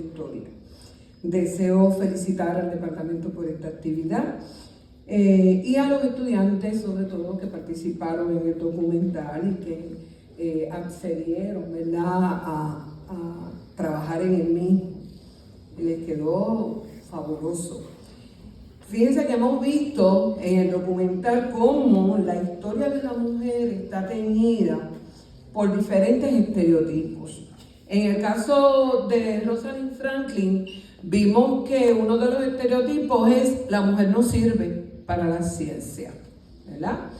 historia. Deseo felicitar al departamento por esta actividad y a los estudiantes, sobre todo, que participaron en el documental y que accedieron, ¿verdad?, a trabajar en el mismo. Les quedó fabuloso. Fíjense que hemos visto en el documental cómo la historia de la mujer está teñida por diferentes estereotipos. En el caso de Rosalind Franklin, vimos que uno de los estereotipos es la mujer no sirve para la ciencia, ¿verdad?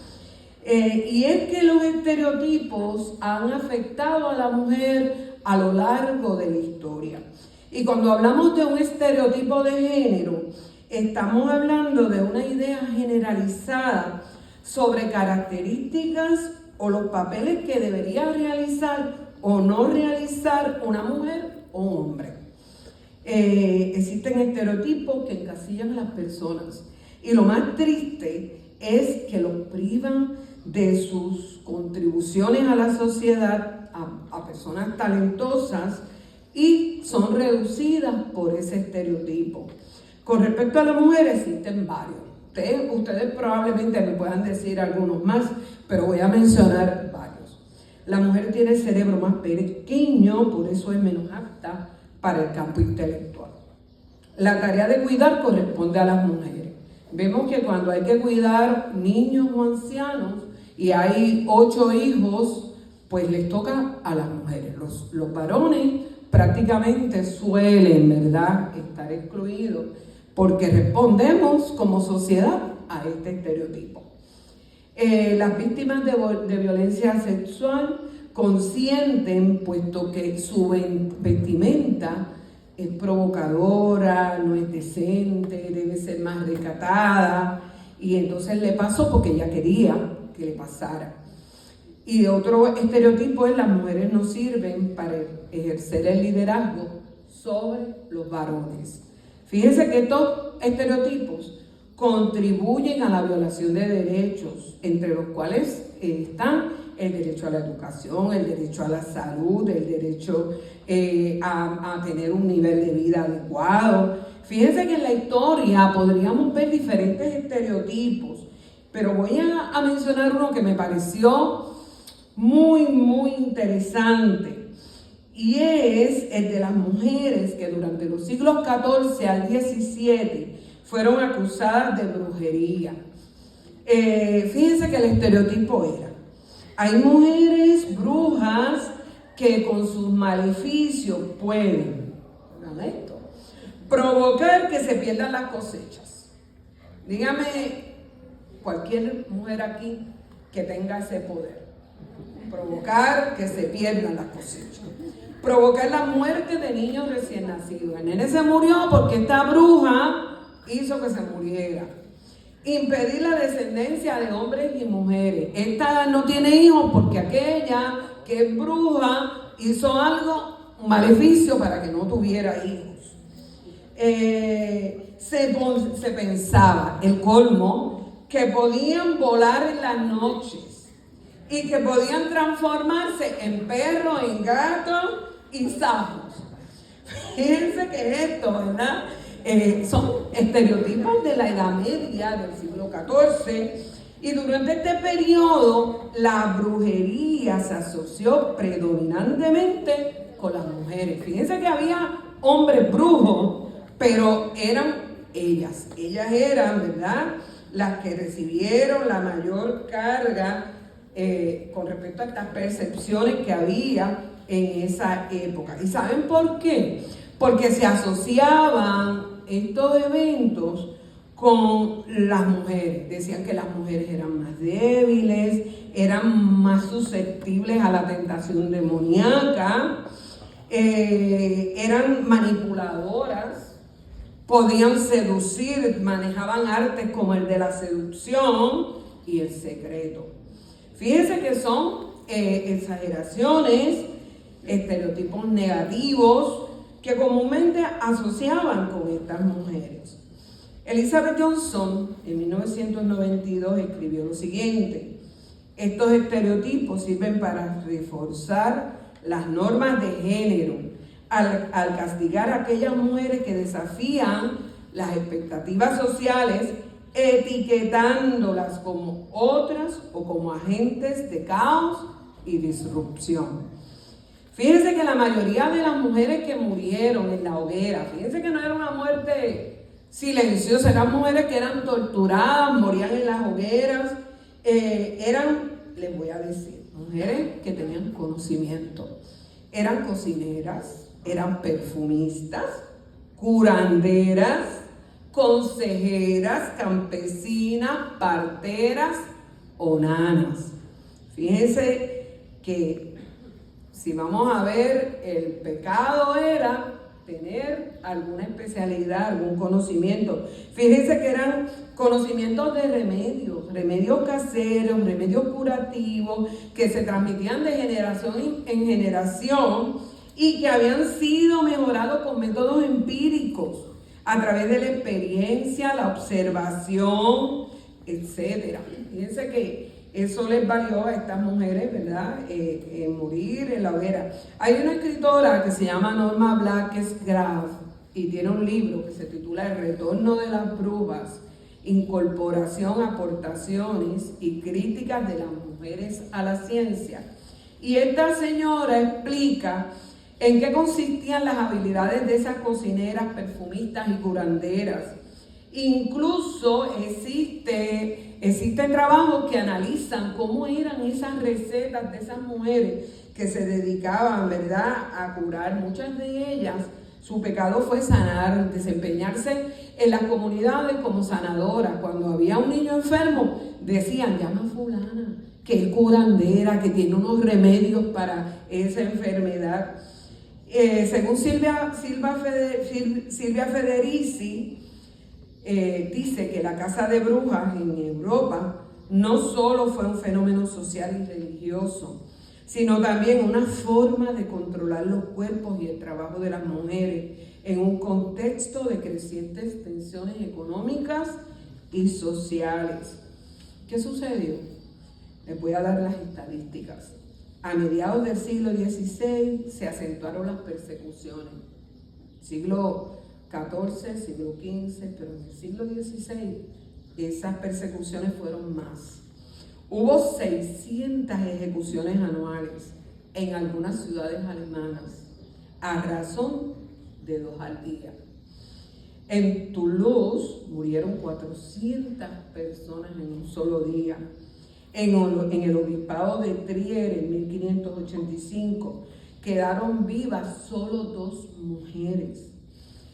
Y es que los estereotipos han afectado a la mujer a lo largo de la historia. Y cuando hablamos de un estereotipo de género, estamos hablando de una idea generalizada sobre características o los papeles que debería realizar o no realizar una mujer o un hombre. Existen estereotipos que encasillan a las personas y lo más triste es que los privan de sus contribuciones a la sociedad, a personas talentosas, y son reducidas por ese estereotipo. Con respecto a la mujer existen varios. Ustedes probablemente me puedan decir algunos más, pero voy a mencionar varios. La mujer tiene el cerebro más pequeño, por eso es menos apta para el campo intelectual. La tarea de cuidar corresponde a las mujeres. Vemos que cuando hay que cuidar niños o ancianos y hay 8 hijos, pues les toca a las mujeres. Los varones prácticamente suelen, ¿verdad?, estar excluidos porque respondemos como sociedad a este estereotipo. Las víctimas de violencia sexual consienten, puesto que su vestimenta es provocadora, no es decente, debe ser más recatada, y entonces le pasó porque ella quería que le pasara. Y otro estereotipo es las mujeres no sirven para ejercer el liderazgo sobre los varones. Fíjense que estos estereotipos contribuyen a la violación de derechos, entre los cuales están el derecho a la educación, el derecho a la salud, el derecho a tener un nivel de vida adecuado. Fíjense que en la historia podríamos ver diferentes estereotipos, pero voy a mencionar uno que me pareció muy interesante, y es el de las mujeres que durante los siglos XIV al XVII fueron acusadas de brujería. Fíjense que el estereotipo era: hay mujeres brujas que con sus maleficios pueden, ¿no?, esto, provocar que se pierdan las cosechas. Dígame cualquier mujer aquí que tenga ese poder. Provocar que se pierdan las cosechas. Provocar la muerte de niños recién nacidos. El nene se murió porque esta bruja hizo que se muriera. Impedir la descendencia de hombres y mujeres. Esta no tiene hijos porque aquella que es bruja hizo algo, un maleficio para que no tuviera hijos. Se pensaba, el colmo, que podían volar en las noches y que podían transformarse en perros, en gatos y sapos. Fíjense que esto, ¿verdad?, son estereotipos de la Edad Media, del siglo XIV, y durante este periodo la brujería se asoció predominantemente con las mujeres. Fíjense que había hombres brujos, pero eran ellas eran, ¿verdad?, las que recibieron la mayor carga con respecto a estas percepciones que había en esa época. ¿Y saben por qué? Porque se asociaban estos eventos con las mujeres. Decían que las mujeres eran más débiles, eran más susceptibles a la tentación demoníaca, eran manipuladoras, podían seducir, manejaban artes como el de la seducción y el secreto. Fíjense que son exageraciones, estereotipos negativos que comúnmente asociaban con estas mujeres. Elizabeth Johnson, en 1992, escribió lo siguiente: estos estereotipos sirven para reforzar las normas de género, al castigar a aquellas mujeres que desafían las expectativas sociales, etiquetándolas como otras o como agentes de caos y disrupción. Fíjense que la mayoría de las mujeres que murieron en la hoguera, fíjense que no era una muerte silenciosa, eran mujeres que eran torturadas, morían en las hogueras, eran, les voy a decir, mujeres que tenían conocimiento, eran cocineras, eran perfumistas, curanderas, consejeras, campesinas, parteras o nanas. Fíjense que si vamos a ver, el pecado era tener alguna especialidad, algún conocimiento. Fíjense que eran conocimientos de remedios caseros, remedios curativos, que se transmitían de generación en generación y que habían sido mejorados con métodos empíricos a través de la experiencia, la observación, etc. Fíjense que eso les valió a estas mujeres, ¿verdad? Morir en la hoguera. Hay una escritora que se llama Norma Blackes-Graf y tiene un libro que se titula El retorno de las brujas, incorporación, aportaciones y críticas de las mujeres a la ciencia. Y esta señora explica en qué consistían las habilidades de esas cocineras, perfumistas y curanderas. Incluso existen trabajos que analizan cómo eran esas recetas de esas mujeres que se dedicaban, ¿verdad?, a curar. Muchas de ellas, su pecado fue sanar, desempeñarse en las comunidades como sanadoras. Cuando había un niño enfermo, decían, llama a fulana, que es curandera, que tiene unos remedios para esa enfermedad. Según Silvia Federici, dice que la caza de brujas en Europa no solo fue un fenómeno social y religioso, sino también una forma de controlar los cuerpos y el trabajo de las mujeres en un contexto de crecientes tensiones económicas y sociales. ¿Qué sucedió? Les voy a dar las estadísticas. A mediados del siglo XVI se acentuaron las persecuciones. Siglo XIV, siglo XV, pero en el siglo XVI esas persecuciones fueron más. Hubo 600 ejecuciones anuales en algunas ciudades alemanas, a razón de 2 al día. En Toulouse murieron 400 personas en un solo día. En el obispado de Trier, en 1585, quedaron vivas solo 2 mujeres.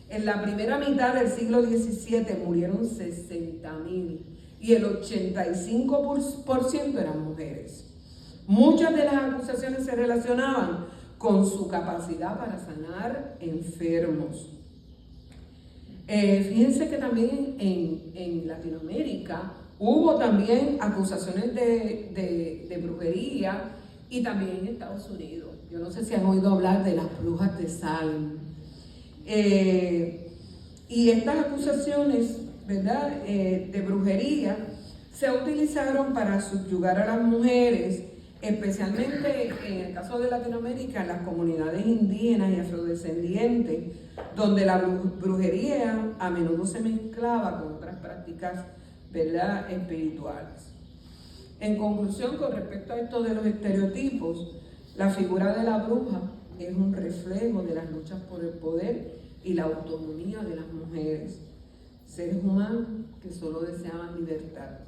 En la primera mitad del siglo XVII murieron 60.000 y el 85% eran mujeres. Muchas de las acusaciones se relacionaban con su capacidad para sanar enfermos. Fíjense que también en Latinoamérica hubo también acusaciones de brujería y también en Estados Unidos. Yo no sé si han oído hablar de las brujas de Salem. Y estas acusaciones, ¿verdad?, de brujería se utilizaron para subyugar a las mujeres, especialmente en el caso de Latinoamérica, en las comunidades indígenas y afrodescendientes, donde la brujería a menudo se mezclaba con otras prácticas, ¿verdad?, espirituales. En conclusión, con respecto a esto de los estereotipos, la figura de la bruja es un reflejo de las luchas por el poder y la autonomía de las mujeres, seres humanos que solo deseaban libertad.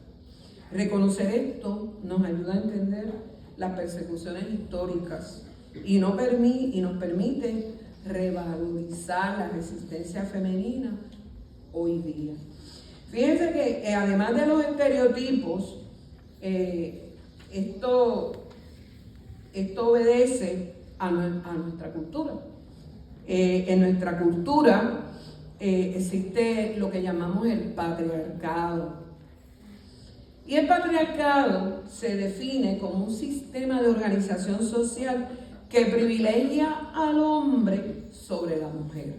Reconocer esto nos ayuda a entender las persecuciones históricas y nos permite revalorizar la resistencia femenina hoy día. Fíjense que además de los estereotipos, esto obedece a nuestra cultura. En nuestra cultura existe lo que llamamos el patriarcado. Y el patriarcado se define como un sistema de organización social que privilegia al hombre sobre la mujer.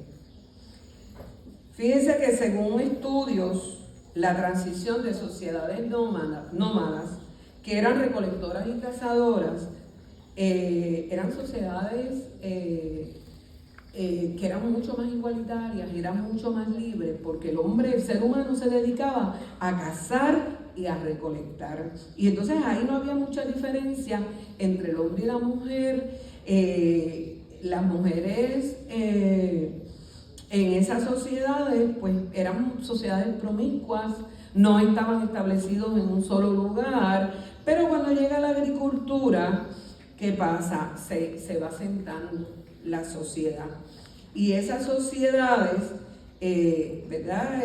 Fíjense que según estudios, la transición de sociedades nómadas, que eran recolectoras y cazadoras, eran sociedades que eran mucho más igualitarias, eran mucho más libres, porque el ser humano se dedicaba a cazar y a recolectar. Y entonces ahí no había mucha diferencia entre el hombre y la mujer. Las mujeres en esas sociedades, pues eran sociedades promiscuas, no estaban establecidos en un solo lugar, pero cuando llega la agricultura, ¿qué pasa? Se va sentando la sociedad. Y esas sociedades, ¿verdad?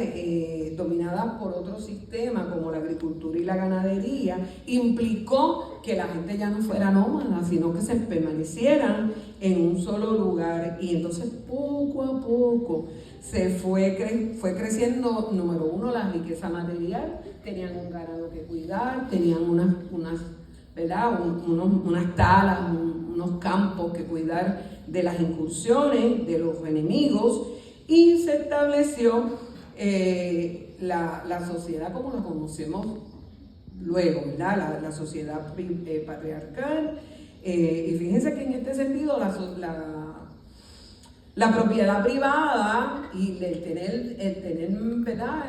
Dominadas por otro sistema como la agricultura y la ganadería, implicó que la gente ya no fuera nómada, sino que se permanecieran en un solo lugar. Y entonces poco a poco fue creciendo, número uno, la riqueza material. Tenían un ganado que cuidar, tenían ¿verdad? Unas talas, unos campos que cuidar de las incursiones, de los enemigos, y se estableció la sociedad como la conocemos luego, ¿verdad? La sociedad patriarcal. Y fíjense que en este sentido la propiedad privada y el tener ¿verdad?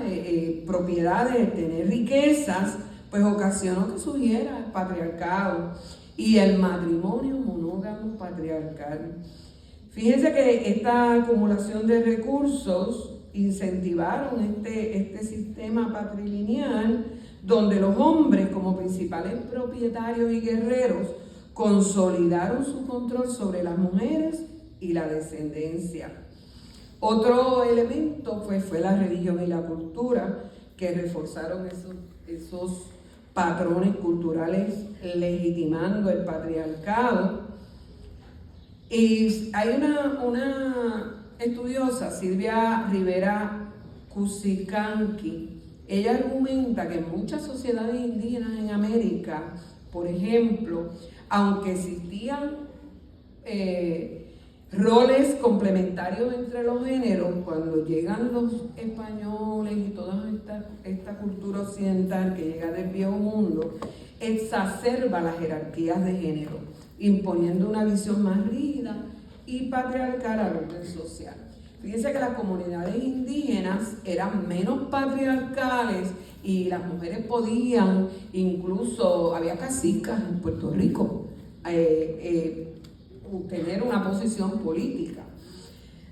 Propiedades, el tener riquezas, pues ocasionó que surgiera el patriarcado y el matrimonio monógamo patriarcal. Fíjense que esta acumulación de recursos incentivaron este sistema patrilineal, donde los hombres, como principales propietarios y guerreros, consolidaron su control sobre las mujeres y la descendencia. Otro elemento pues, fue la religión y la cultura, que reforzaron esos patrones culturales, legitimando el patriarcado. Y hay una estudiosa, Silvia Rivera Cusicanqui. Ella argumenta que en muchas sociedades indígenas en América, por ejemplo, aunque existían roles complementarios entre los géneros, cuando llegan los españoles y toda esta cultura occidental que llega del viejo mundo, exacerba las jerarquías de género, imponiendo una visión más rígida y patriarcal al orden social. Fíjense que las comunidades indígenas eran menos patriarcales y las mujeres podían, incluso había cacicas en Puerto Rico, tener una posición política.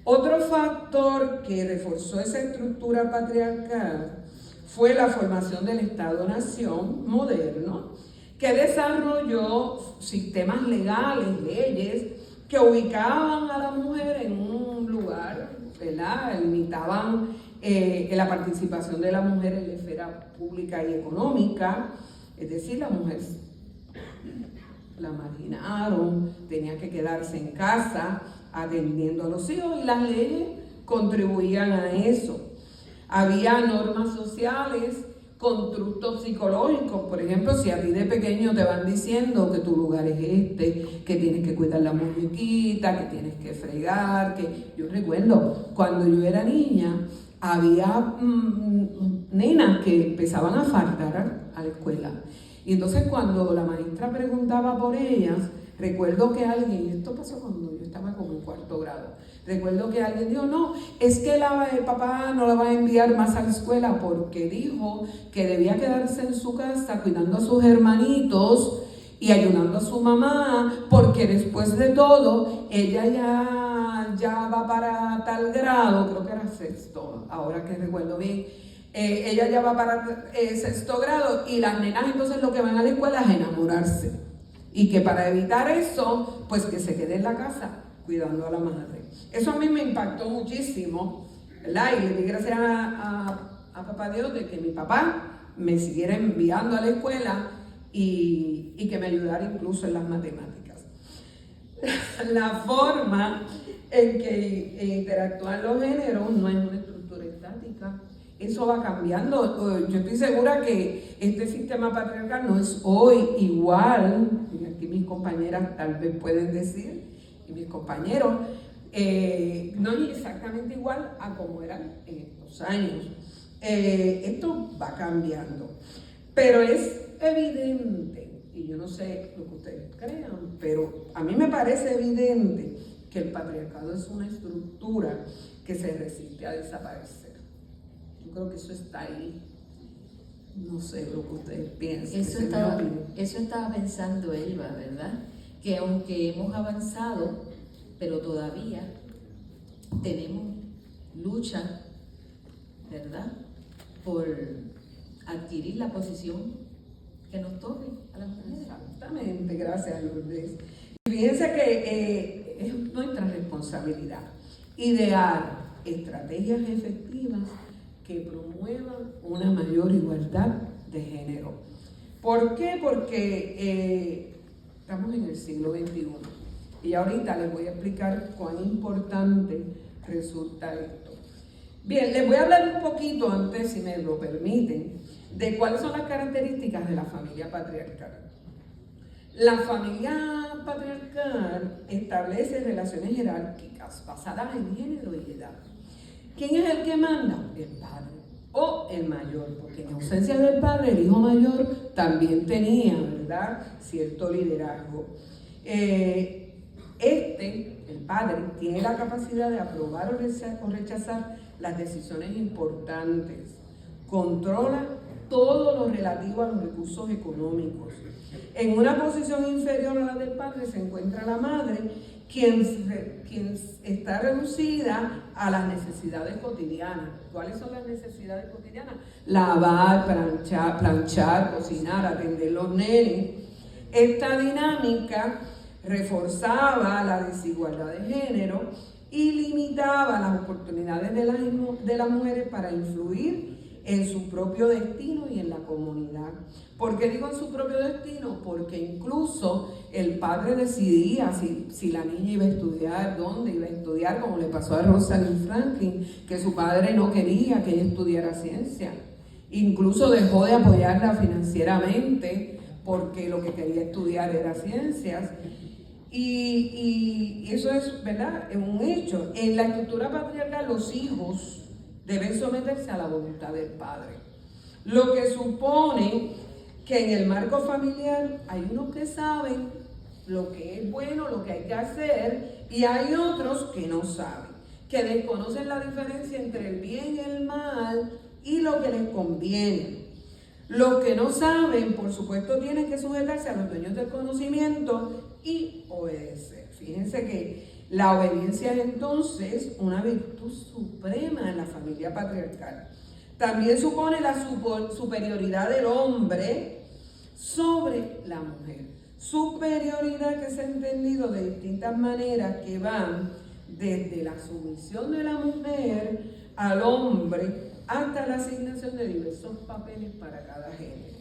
Otro factor que reforzó esa estructura patriarcal fue la formación del Estado-Nación moderno, que desarrolló sistemas legales, leyes, que ubicaban a la mujer en un lugar, ¿verdad? Limitaban la participación de la mujer en la esfera pública y económica, es decir, la mujer la marginaron, tenía que quedarse en casa atendiendo a los hijos, y las leyes contribuían a eso. Había normas sociales, constructos psicológicos. Por ejemplo, si a ti de pequeño te van diciendo que tu lugar es que tienes que cuidar la muñequita, que tienes que fregar, yo recuerdo cuando yo era niña, había nenas que empezaban a faltar a la escuela. Y entonces cuando la maestra preguntaba por ellas, recuerdo que alguien, esto pasó cuando yo estaba como en cuarto grado, recuerdo que alguien dijo, no, es que el papá no la va a enviar más a la escuela porque dijo que debía quedarse en su casa cuidando a sus hermanitos y ayudando a su mamá, porque después de todo, ella ya va para tal grado, creo que era sexto, ahora que recuerdo bien, ella ya va para sexto grado y las nenas entonces lo que van a la escuela es enamorarse. Y que para evitar eso, pues que se quede en la casa cuidando a la madre. Eso a mí me impactó muchísimo, ¿verdad? Y le di gracias a papá Dios de que mi papá me siguiera enviando a la escuela y que me ayudara incluso en las matemáticas. La forma en que interactúan los géneros no es una estructura estática. Eso va cambiando. Yo estoy segura que este sistema patriarcal no es hoy igual, y aquí mis compañeras tal vez pueden decir, y mis compañeros, no es exactamente igual a como eran en estos años. Esto va cambiando, pero es evidente, y yo no sé lo que ustedes crean, pero a mí me parece evidente que el patriarcado es una estructura que se resiste a desaparecer. Yo creo que eso está ahí. No sé lo que ustedes piensan. Eso estaba pensando Elba, ¿verdad? Que aunque hemos avanzado, pero todavía tenemos lucha, ¿verdad?, por adquirir la posición que nos toque a las mujeres. Exactamente, gracias Lourdes. Fíjense que es nuestra responsabilidad idear estrategias efectivas que promuevan una mayor igualdad de género. ¿Por qué? Porque estamos en el siglo XXI y ahorita les voy a explicar cuán importante resulta esto. Bien, les voy a hablar un poquito antes, si me lo permiten, de cuáles son las características de la familia patriarcal. La familia patriarcal establece relaciones jerárquicas basadas en género y edad. ¿Quién es el que manda? El padre o el mayor, porque en ausencia del padre, el hijo mayor también tenía, ¿verdad?, cierto liderazgo. El padre, tiene la capacidad de aprobar o rechazar las decisiones importantes, controla todo lo relativo a los recursos económicos. En una posición inferior a la del padre se encuentra la madre, quien está reducida a las necesidades cotidianas. ¿Cuáles son las necesidades cotidianas? Lavar, planchar, cocinar, atender los nenes. Esta dinámica reforzaba la desigualdad de género y limitaba las oportunidades de las mujeres para influir en su propio destino y en la comunidad. ¿Por qué digo en su propio destino? Porque incluso el padre decidía si la niña iba a estudiar, dónde iba a estudiar, como le pasó a Rosalind Franklin, que su padre no quería que ella estudiara ciencia. Incluso dejó de apoyarla financieramente porque lo que quería estudiar era ciencias. Y eso es, ¿verdad?, es un hecho. En la estructura patriarcal los hijos deben someterse a la voluntad del padre, lo que supone que en el marco familiar hay unos que saben lo que es bueno, lo que hay que hacer, y hay otros que no saben, que desconocen la diferencia entre el bien y el mal y lo que les conviene. Los que no saben, por supuesto, tienen que sujetarse a los dueños del conocimiento y obedecer. Fíjense que la obediencia es entonces una virtud suprema en la familia patriarcal. También supone la superioridad del hombre sobre la mujer. Superioridad que se ha entendido de distintas maneras, que van desde la sumisión de la mujer al hombre hasta la asignación de diversos papeles para cada género.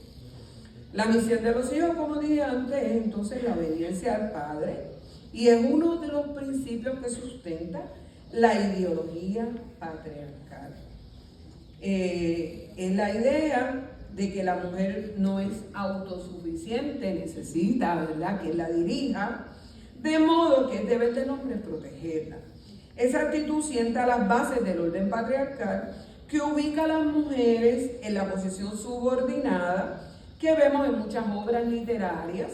La misión de los hijos, como dije antes, es entonces la obediencia al padre, y es uno de los principios que sustenta la ideología patriarcal. Es la idea de que la mujer no es autosuficiente, necesita, ¿verdad?, que la dirija, de modo que es deber del hombre protegerla. Esa actitud sienta las bases del orden patriarcal, que ubica a las mujeres en la posición subordinada que vemos en muchas obras literarias,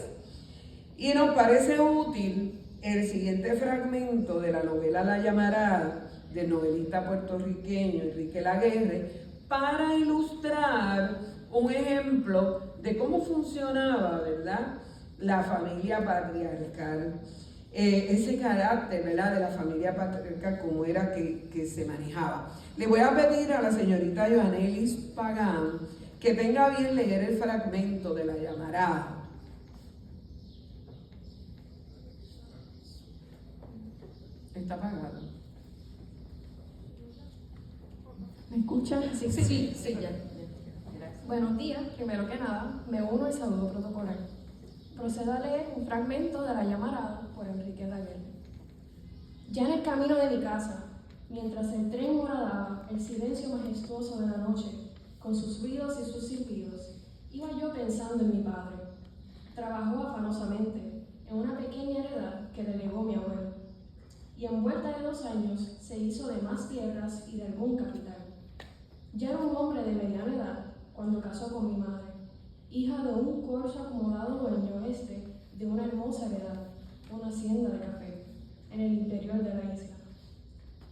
y nos parece útil el siguiente fragmento de la novela La Llamarada del novelista puertorriqueño Enrique Laguerre para ilustrar un ejemplo de cómo funcionaba, ¿verdad?, la familia patriarcal. Ese carácter, ¿verdad?, de la familia patriarcal, cómo era que se manejaba. Le voy a pedir a la señorita Joanelis Pagán que tenga bien leer el fragmento de La Llamarada. Está apagado. ¿Me escuchan? Sí, ya. Buenos días, primero que nada, me uno al saludo protocolar. Procedo a leer un fragmento de La Llamarada por Enrique Laguerre. Ya en el camino de mi casa, mientras el tren horadaba el silencio majestuoso de la noche, con sus ruidos y sus silbidos, iba yo pensando en mi padre. Trabajó afanosamente en una pequeña heredad que le legó mi abuelo, y en vuelta de 2 años se hizo de más tierras y de algún capital. Ya era un hombre de mediana edad cuando casó con mi madre, hija de un corso acomodado dueño de una hermosa heredad, una hacienda de café. en el interior de la isla.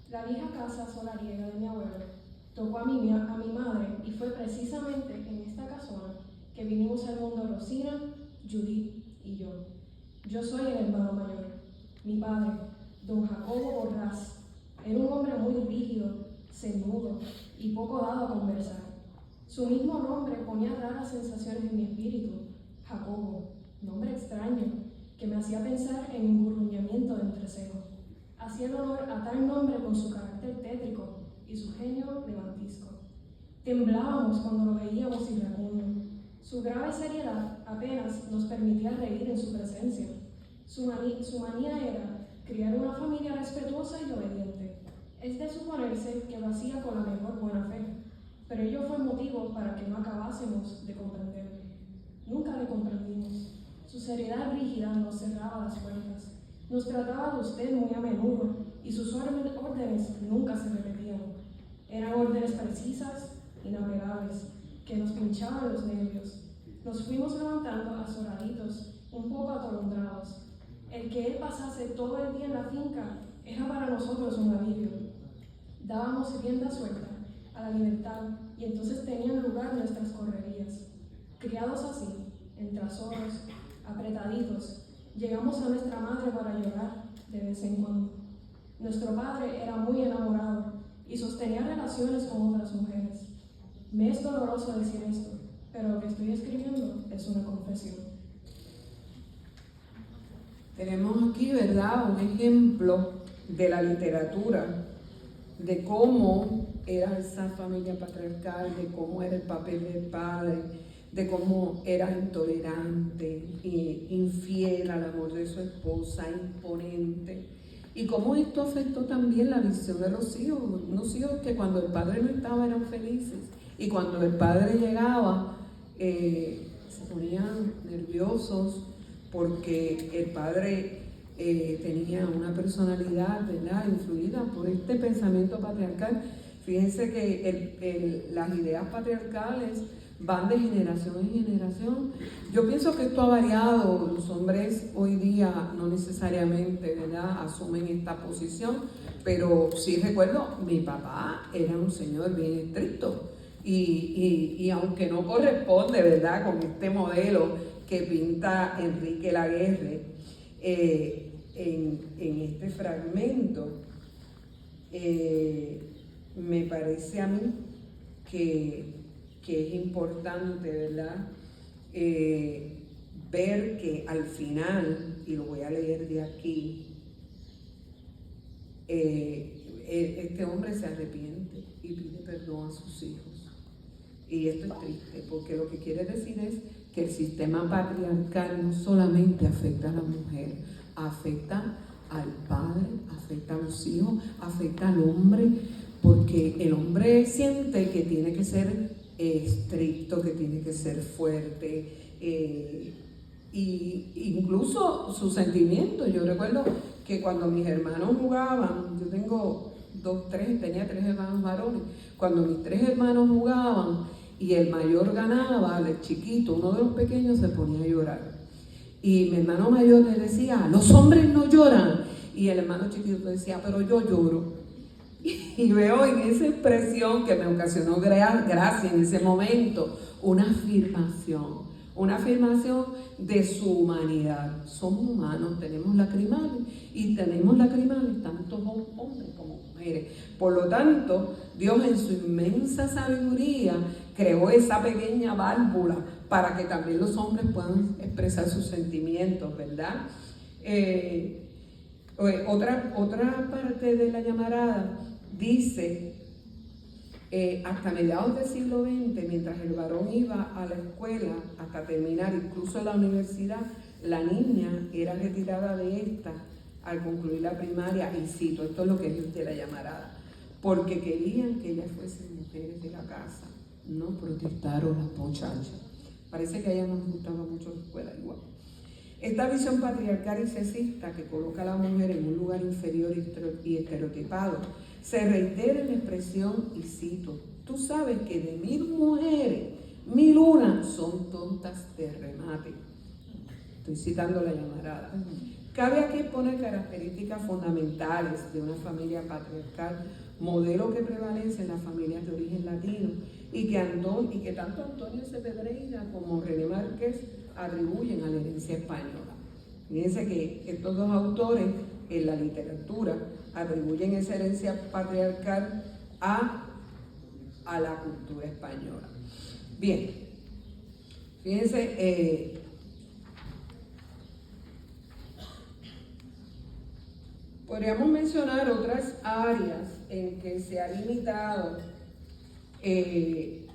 La vieja casa solariega de mi abuelo tocó a mi madre y fue precisamente en esta casona que vinimos al mundo Rosina, Judith y yo. Yo soy el hermano mayor. Mi padre, don Jacobo Borrás, era un hombre muy rígido, ceñudo y poco dado a conversar. Su mismo nombre ponía raras sensaciones en mi espíritu, Jacobo, nombre extraño que me hacía pensar en engurruñamiento de entrecejo. Hacía el honor a tal nombre con su carácter tétrico y su genio levantisco. Temblábamos cuando lo veíamos irracundo. Su grave seriedad apenas nos permitía reír en su presencia. Su manía era criar una familia respetuosa y obediente. Es de suponerse que lo hacía con la mejor buena fe, pero ello fue motivo para que no acabásemos de comprenderle. Nunca le comprendimos. Su seriedad rígida nos cerraba las puertas. Nos trataba de usted muy a menudo y sus órdenes nunca se repetían. Eran órdenes precisas, inapegables, que nos pinchaban los nervios. Nos fuimos levantando azoraditos, un poco atolondrados. El que él pasase todo el día en la finca era para nosotros un alivio. Dábamos rienda suelta a la libertad y entonces tenían lugar nuestras correrías. Criados así, entre azoros, apretaditos, llegamos a nuestra madre para llorar de vez en cuando. Nuestro padre era muy enamorado y sostenía relaciones con otras mujeres. Me es doloroso decir esto, pero lo que estoy escribiendo es una confesión. Tenemos aquí, ¿verdad?, un ejemplo de la literatura, de cómo era esa familia patriarcal, de cómo era el papel del padre, de cómo era intolerante, infiel al amor de su esposa, imponente, y cómo esto afectó también la visión de los hijos, unos hijos que cuando el padre no estaba eran felices, y cuando el padre llegaba se ponían nerviosos porque el padre tenía una personalidad, ¿verdad?, influida por este pensamiento patriarcal. Fíjense que las ideas patriarcales van de generación en generación. Yo pienso que esto ha variado. Los hombres hoy día no necesariamente, ¿verdad?, asumen esta posición, pero sí recuerdo, mi papá era un señor bien estricto y aunque no corresponde, ¿verdad?, con este modelo que pinta Enrique Laguerre en este fragmento, me parece a mí que es importante, ¿verdad?, ver que al final, y lo voy a leer de aquí, este hombre se arrepiente y pide perdón a sus hijos. Y esto es triste, porque lo que quiere decir es que el sistema patriarcal no solamente afecta a la mujer, afecta al padre, afecta a los hijos, afecta al hombre, porque el hombre siente que tiene que ser estricto, que tiene que ser fuerte, y incluso sus sentimientos. Yo recuerdo que cuando mis hermanos jugaban, yo tenía tres hermanos varones, cuando mis tres hermanos jugaban y el mayor ganaba, el chiquito, uno de los pequeños se ponía a llorar. Y mi hermano mayor le decía, los hombres no lloran. Y el hermano chiquito decía, pero yo lloro. Y veo en esa expresión que me ocasionó gracia en ese momento, una afirmación de su humanidad. Somos humanos, tenemos lacrimales y tenemos lacrimales tanto hombres como mujeres. Por lo tanto, Dios en su inmensa sabiduría creó esa pequeña válvula para que también los hombres puedan expresar sus sentimientos, ¿verdad? Otra parte de la llamarada dice, hasta mediados del siglo XX, mientras el varón iba a la escuela hasta terminar, incluso a la universidad, la niña era retirada de esta al concluir la primaria, y cito, esto es lo que es de la llamarada, porque querían que ellas fuesen mujeres de la casa. No protestaron las muchachas. Parece que a ellas no les gustaba mucho la escuela igual. Esta visión patriarcal y sexista que coloca a la mujer en un lugar inferior y estereotipado se reitera en la expresión, y cito, tú sabes que de 1000 mujeres, 1001 son tontas de remate. Estoy citando la llamarada. Cabe aquí exponer características fundamentales de una familia patriarcal, modelo que prevalece en las familias de origen latino y que tanto Antonio C. Pedreira como René Márquez atribuyen a la herencia española. Fíjense que estos dos autores en la literatura atribuyen esa herencia patriarcal a la cultura española. Bien, fíjense, podríamos mencionar otras áreas en que se ha limitado el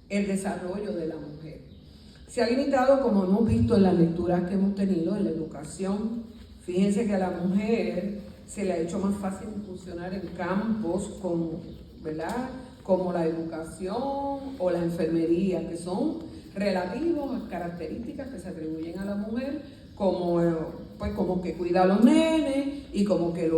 desarrollo de la mujer. Se ha limitado, como hemos visto en las lecturas que hemos tenido, en la educación. Fíjense que a la mujer se le ha hecho más fácil incursionar en campos como la educación o la enfermería, que son relativos a características que se atribuyen a la mujer, como que cuida a los nenes y como que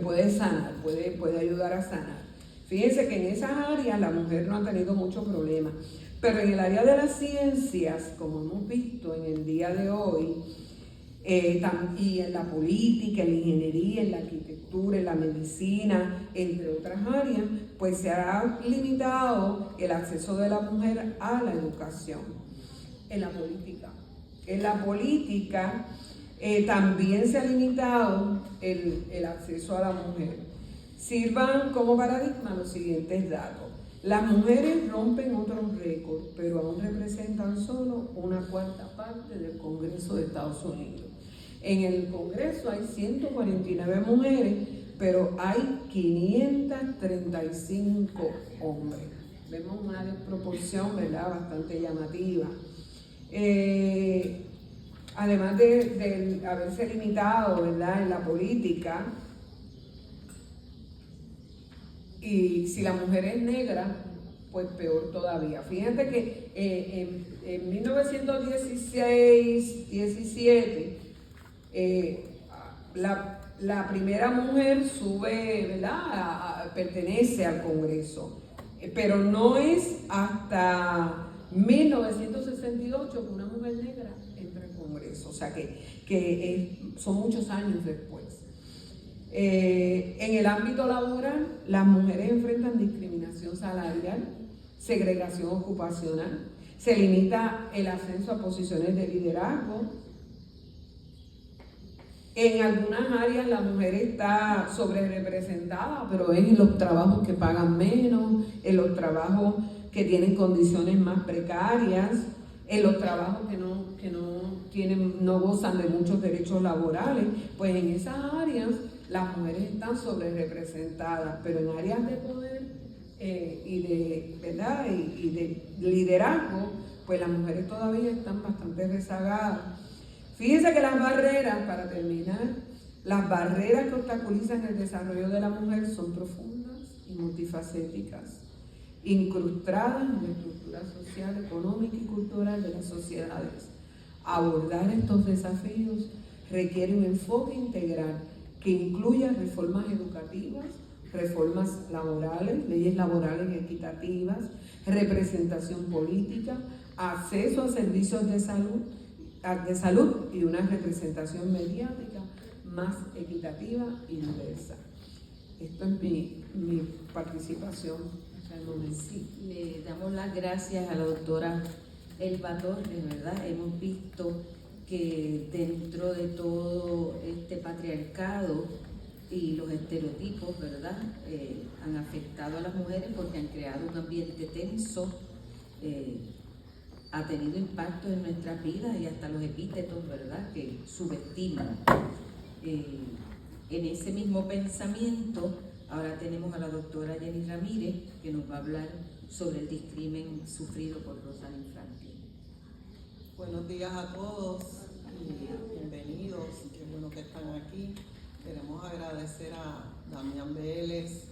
puede sanar, puede ayudar a sanar. Fíjense que en esas áreas la mujer no ha tenido mucho problema, pero en el área de las ciencias, como hemos visto en el día de hoy, y en la política, en la ingeniería, en la arquitectura, en la medicina, entre otras áreas, pues se ha limitado el acceso de la mujer a la educación. En la política también se ha limitado el acceso a la mujer. Sirvan como paradigma los siguientes datos. Las mujeres rompen otros récords, pero aún representan solo 1/4 parte del Congreso de Estados Unidos. En el Congreso hay 149 mujeres, pero hay 535 hombres. Vemos una desproporción, ¿verdad?, bastante llamativa. Además de haberse limitado, ¿verdad?, en la política, y si la mujer es negra, pues peor todavía. Fíjate que en 1916-17 la primera mujer sube, ¿verdad?, pertenece al Congreso, pero no es hasta 1968 que una mujer negra entra al Congreso, o sea que son muchos años después. En el ámbito laboral, las mujeres enfrentan discriminación salarial, segregación ocupacional, se limita el ascenso a posiciones de liderazgo. En algunas áreas la mujer está sobre-representada, pero es en los trabajos que pagan menos, en los trabajos que tienen condiciones más precarias, en los trabajos que no gozan de muchos derechos laborales. Pues en esas áreas las mujeres están sobre-representadas, pero en áreas de poder y de liderazgo, pues las mujeres todavía están bastante rezagadas. Fíjense que las barreras, para terminar, las barreras que obstaculizan el desarrollo de la mujer son profundas y multifacéticas, incrustadas en la estructura social, económica y cultural de las sociedades. Abordar estos desafíos requiere un enfoque integral que incluya reformas educativas, reformas laborales, leyes laborales equitativas, representación política, acceso a servicios de salud y una representación mediática más equitativa y diversa. Esto es mi participación hasta el momento. Sí, le damos las gracias a la doctora Elba Torres, ¿verdad? Hemos visto que dentro de todo este patriarcado y los estereotipos, ¿verdad?, han afectado a las mujeres porque han creado un ambiente tenso, ha tenido impacto en nuestras vidas y hasta los epítetos, ¿verdad?, que subestiman. En ese mismo pensamiento, ahora tenemos a la doctora Jenny Ramírez, que nos va a hablar sobre el discrimen sufrido por Rosalind Franklin. Buenos días a todos y bienvenidos, qué bueno que están aquí. Queremos agradecer a Damián Vélez